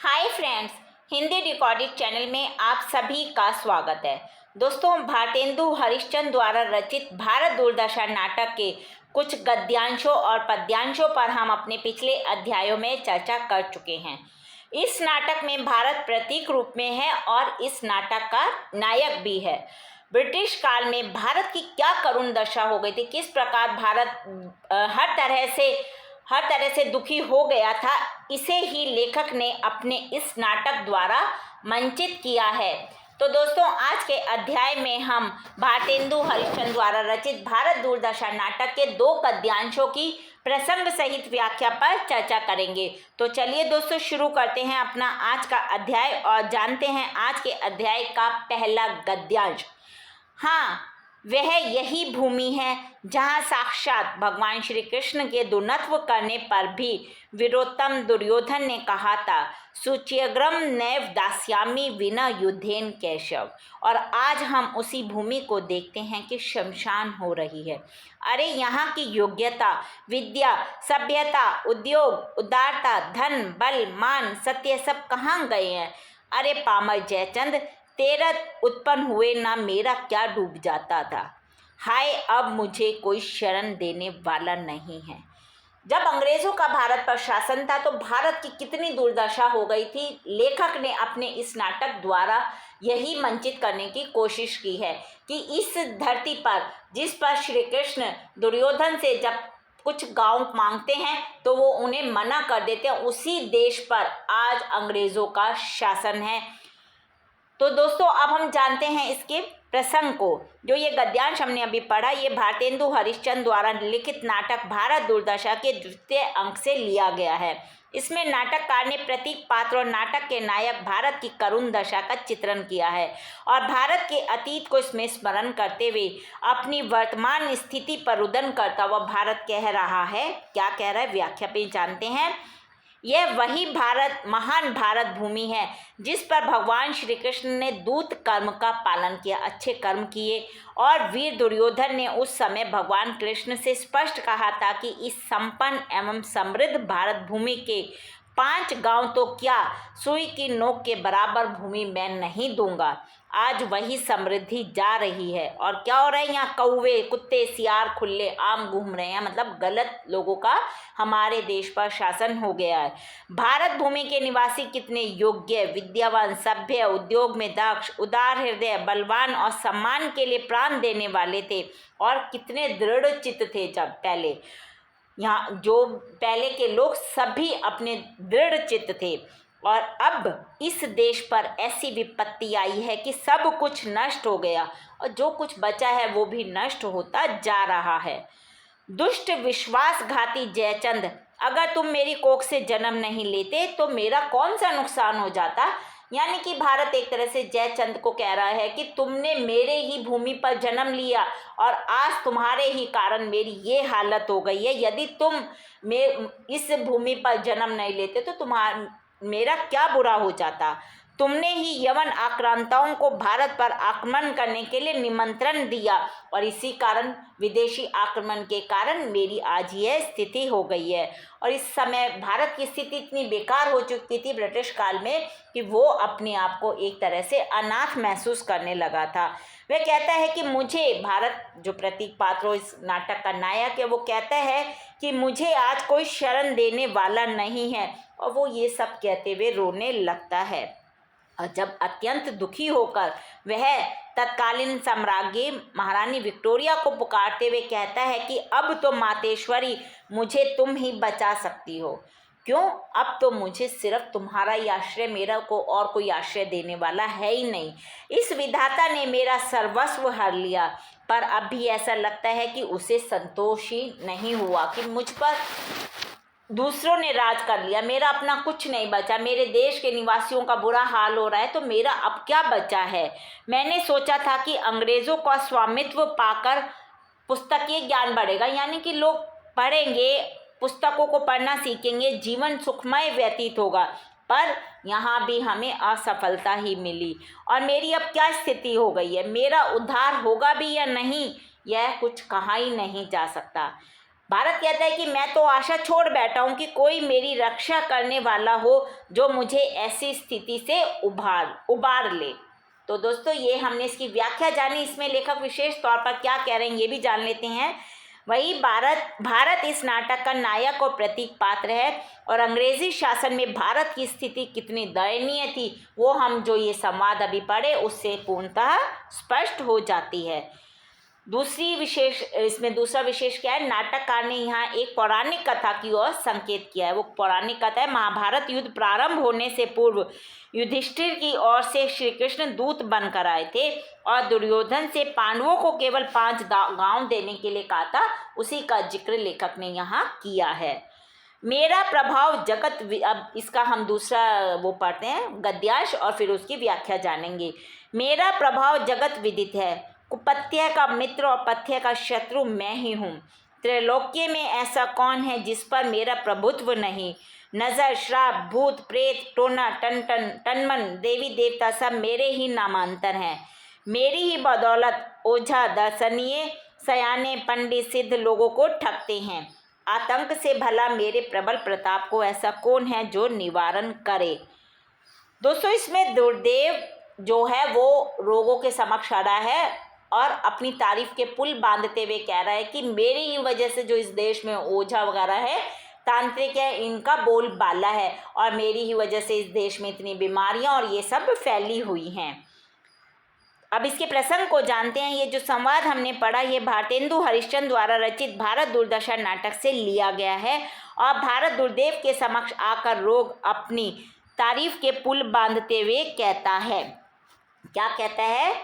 Hi friends, Hindi recorded channel में आप सभी का स्वागत है। दोस्तों, भारतेंदु हरिश्चंद्र द्वारा रचित भारत दूरदर्शन नाटक के कुछ गद्यांशों और पद्यांशों पर हम अपने पिछले अध्यायों में चर्चा कर चुके हैं। इस नाटक में भारत प्रतीक रूप में है और इस नाटक का नायक भी है। ब्रिटिश काल में भारत की क्या करुण दशा हो गई थी, किस प्रकार भारत हर तरह से दुखी हो गया था, इसे ही लेखक ने अपने इस नाटक द्वारा मंचित किया है। तो दोस्तों, आज के अध्याय में हम भारतेंदु हरिश्चंद्र द्वारा रचित भारत दूरदर्शन नाटक के 2 गद्यांशों की प्रसंग सहित व्याख्या पर चर्चा करेंगे। तो चलिए दोस्तों, शुरू करते हैं अपना आज का अध्याय और जानते हैं आज के अध्याय का पहला गद्यांश। हाँ, वह यही भूमि है जहाँ साक्षात भगवान श्री कृष्ण के दुनत्व करने पर भी वीरोत्तम दुर्योधन ने कहा था, शुच्यग्रम नैव दास्यामि विना युद्धेन केशव। और आज हम उसी भूमि को देखते हैं कि शमशान हो रही है। अरे यहाँ की योग्यता, विद्या, सभ्यता, उद्योग, उदारता, धन, बल, मान, सत्य सब कहाँ गए हैं? अरे पामर जयचंद, तेरा उत्पन्न हुए ना मेरा क्या डूब जाता था। हाय, अब मुझे कोई शरण देने वाला नहीं है। जब अंग्रेजों का भारत पर शासन था तो भारत की कितनी दुर्दशा हो गई थी। लेखक ने अपने इस नाटक द्वारा यही मंचित करने की कोशिश की है कि इस धरती पर, जिस पर श्री कृष्ण दुर्योधन से जब कुछ गांव मांगते हैं तो वो उन्हें मना कर देते हैं, उसी देश पर आज अंग्रेजों का शासन है। तो दोस्तों, अब हम जानते हैं इसके प्रसंग को। जो ये गद्यांश हमने अभी पढ़ा, ये भारतेंदु हरिश्चंद्र द्वारा लिखित नाटक भारत दूरदर्शन के 2य अंक से लिया गया है। इसमें नाटककार ने प्रतीक पात्र और नाटक के नायक भारत की करुण दशा का चित्रण किया है और भारत के अतीत को इसमें स्मरण करते हुए अपनी वर्तमान स्थिति पर रुदन करता हुआ भारत कह रहा है। क्या कह रहा है, व्याख्या पे जानते हैं। यह वही भारत, महान भारत भूमि है जिस पर भगवान श्री कृष्ण ने दूत कर्म का पालन किया, अच्छे कर्म किए। और वीर दुर्योधन ने उस समय भगवान कृष्ण से स्पष्ट कहा था कि इस संपन्न एवं समृद्ध भारत भूमि के 5 गांव तो क्या, सुई की नोक के बराबर भूमि मैं नहीं दूंगा। आज वही समृद्धि जा रही है और क्या हो रहा है, यहाँ कौवे, कुत्ते, सियार खुले आम घूम रहे हैं। मतलब गलत लोगों का हमारे देश पर शासन हो गया है। भारत भूमि के निवासी कितने योग्य, विद्यावान, सभ्य, उद्योग में दक्ष, उदार हृदय, बलवान और सम्मान के लिए प्राण देने वाले थे और कितने दृढ़ चित्त थे। जब पहले यहाँ जो पहले के लोग सभी अपने दृढ़ चित्त थे और अब इस देश पर ऐसी विपत्ति आई है कि सब कुछ नष्ट हो गया और जो कुछ बचा है वो भी नष्ट होता जा रहा है। दुष्ट विश्वासघाती जयचंद, अगर तुम मेरी कोख से जन्म नहीं लेते तो मेरा कौन सा नुकसान हो जाता। यानी कि भारत एक तरह से जयचंद को कह रहा है कि तुमने मेरे ही भूमि पर जन्म लिया और आज तुम्हारे ही कारण मेरी ये हालत हो गई है। यदि तुम इस भूमि पर जन्म नहीं लेते तो मेरा क्या बुरा हो जाता। तुमने ही यवन आक्रांताओं को भारत पर आक्रमण करने के लिए निमंत्रण दिया और इसी कारण, विदेशी आक्रमण के कारण मेरी आज यह स्थिति हो गई है। और इस समय भारत की स्थिति इतनी बेकार हो चुकी थी ब्रिटिश काल में कि वो अपने आप को एक तरह से अनाथ महसूस करने लगा था। वह कहता है कि मुझे, भारत जो प्रतीक पात्र इस नाटक का नायक है, वो कहता है कि मुझे आज कोई शरण देने वाला नहीं है और वो ये सब कहते हुए रोने लगता है। और जब अत्यंत दुखी होकर वह तत्कालीन सम्राज्ञी महारानी विक्टोरिया को पुकारते हुए कहता है कि अब तो मातेश्वरी, मुझे तुम ही बचा सकती हो। क्यों? अब तो मुझे सिर्फ तुम्हारा ही आश्रय, मेरा को और कोई आश्रय देने वाला है ही नहीं। इस विधाता ने मेरा सर्वस्व हर लिया, पर अब भी ऐसा लगता है कि उसे संतोष ही नहीं हुआ कि मुझ पर दूसरों ने राज कर लिया, मेरा अपना कुछ नहीं बचा। मेरे देश के निवासियों का बुरा हाल हो रहा है तो मेरा अब क्या बचा है। मैंने सोचा था कि अंग्रेज़ों का स्वामित्व पाकर पुस्तकीय ज्ञान बढ़ेगा, यानी कि लोग पढ़ेंगे, पुस्तकों को पढ़ना सीखेंगे, जीवन सुखमय व्यतीत होगा। पर यहाँ भी हमें असफलता ही मिली और मेरी अब क्या स्थिति हो गई है। मेरा उद्धार होगा भी या नहीं, यह कुछ कहा ही नहीं जा सकता। भारत कहता है कि मैं तो आशा छोड़ बैठा हूँ कि कोई मेरी रक्षा करने वाला हो जो मुझे ऐसी स्थिति से उबार ले। तो दोस्तों ये हमने इसकी व्याख्या जानी। इसमें लेखक विशेष तौर पर क्या कह रहे हैं ये भी जान लेते हैं। वही भारत इस नाटक का नायक और प्रतीक पात्र है और अंग्रेजी शासन में भारत की स्थिति कितनी दयनीय थी वो हम जो ये संवाद अभी पढ़े उससे पूर्णतः स्पष्ट हो जाती है। इसमें दूसरा विशेष क्या है, नाटककार ने यहाँ एक पौराणिक कथा की ओर संकेत किया है। वो पौराणिक कथा है, महाभारत युद्ध प्रारंभ होने से पूर्व युधिष्ठिर की ओर से श्री कृष्ण दूत बनकर आए थे और दुर्योधन से पांडवों को केवल 5 गांव देने के लिए कहा था। उसी का जिक्र लेखक ने यहाँ किया है। मेरा प्रभाव जगत अब इसका हम दूसरा वो पढ़ते हैं गद्यांश और फिर उसकी व्याख्या जानेंगे। मेरा प्रभाव जगत विदित है, कुपथ्य का मित्र और पथ्य का शत्रु मैं ही हूँ। त्रैलोक्य में ऐसा कौन है जिस पर मेरा प्रभुत्व नहीं। नजर, श्राप, भूत, प्रेत, टोना, टनमन, देवी देवता सब मेरे ही नामांतर हैं। मेरी ही बदौलत ओझा दर्शनीय सयाने पंडित सिद्ध लोगों को ठगते हैं। आतंक से भला मेरे प्रबल प्रताप को ऐसा कौन है जो निवारण करे। दोस्तों इसमें दुर्देव जो है वो रोगों के समक्ष खड़ा है और अपनी तारीफ के पुल बांधते हुए कह रहा है कि मेरी ही वजह से जो इस देश में ओझा वगैरह है, तांत्रिक है, इनका बोलबाला है और मेरी ही वजह से इस देश में इतनी बीमारियां और ये सब फैली हुई हैं। अब इसके प्रसंग को जानते हैं। ये जो संवाद हमने पढ़ा ये भारतेंदु हरिश्चंद्र द्वारा रचित भारत दुर्दशा नाटक से लिया गया है और भारत दुर्देव के समक्ष आकर रोग अपनी तारीफ के पुल बांधते हुए कहता है। क्या कहता है?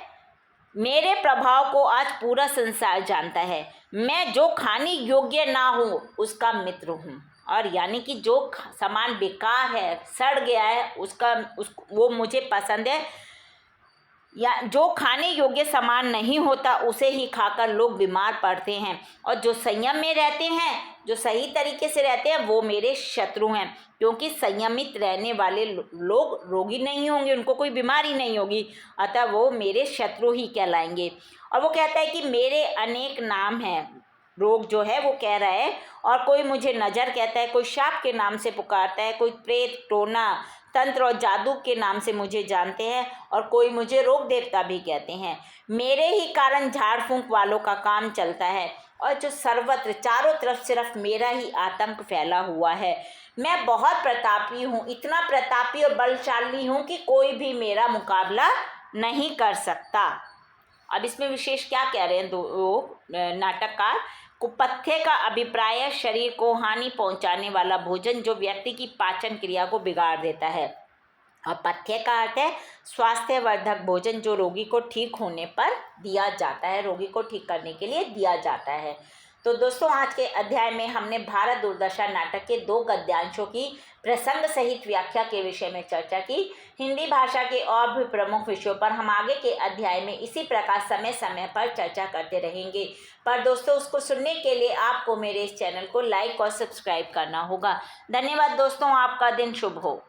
मेरे प्रभाव को आज पूरा संसार जानता है। मैं जो खाने योग्य ना हूँ उसका मित्र हूँ। और यानी कि जो सामान बेकार है, सड़ गया है, वो मुझे पसंद है। या जो खाने योग्य सामान नहीं होता उसे ही खाकर लोग बीमार पड़ते हैं और जो संयम में रहते हैं, जो सही तरीके से रहते हैं, वो मेरे शत्रु हैं। क्योंकि संयमित रहने वाले लोग रोगी नहीं होंगे, उनको कोई बीमारी नहीं होगी, अतः वो मेरे शत्रु ही कहलाएंगे। और वो कहता है कि मेरे अनेक नाम हैं। रोग जो है वो कह रहा है। और कोई मुझे नज़र कहता है, कोई शाप के नाम से पुकारता है, कोई प्रेत, टोना, तंत्र और जादू के नाम से मुझे जानते हैं और कोई मुझे रोग देवता भी कहते हैं। मेरे ही कारण झाड़ फूंक वालों का काम चलता है और जो सर्वत्र चारों तरफ सिर्फ मेरा ही आतंक फैला हुआ है। मैं बहुत प्रतापी हूँ, इतना प्रतापी और बलशाली हूँ कि कोई भी मेरा मुकाबला नहीं कर सकता। अब इसमें विशेष क्या कह रहे हैं दो नाटककार? कुपथ्य का अभिप्राय शरीर को हानि पहुंचाने वाला भोजन जो व्यक्ति की पाचन क्रिया को बिगाड़ देता है। और पथ्य का अर्थ है स्वास्थ्यवर्धक भोजन जो रोगी को ठीक होने पर दिया जाता है, रोगी को ठीक करने के लिए दिया जाता है। तो दोस्तों आज के अध्याय में हमने भारत दुर्दशा नाटक के 2 गद्यांशों की प्रसंग सहित व्याख्या के विषय में चर्चा की। हिंदी भाषा के और भी प्रमुख विषयों पर हम आगे के अध्याय में इसी प्रकार समय समय पर चर्चा करते रहेंगे। पर दोस्तों उसको सुनने के लिए आपको मेरे इस चैनल को लाइक और सब्सक्राइब करना होगा। धन्यवाद दोस्तों, आपका दिन शुभ हो।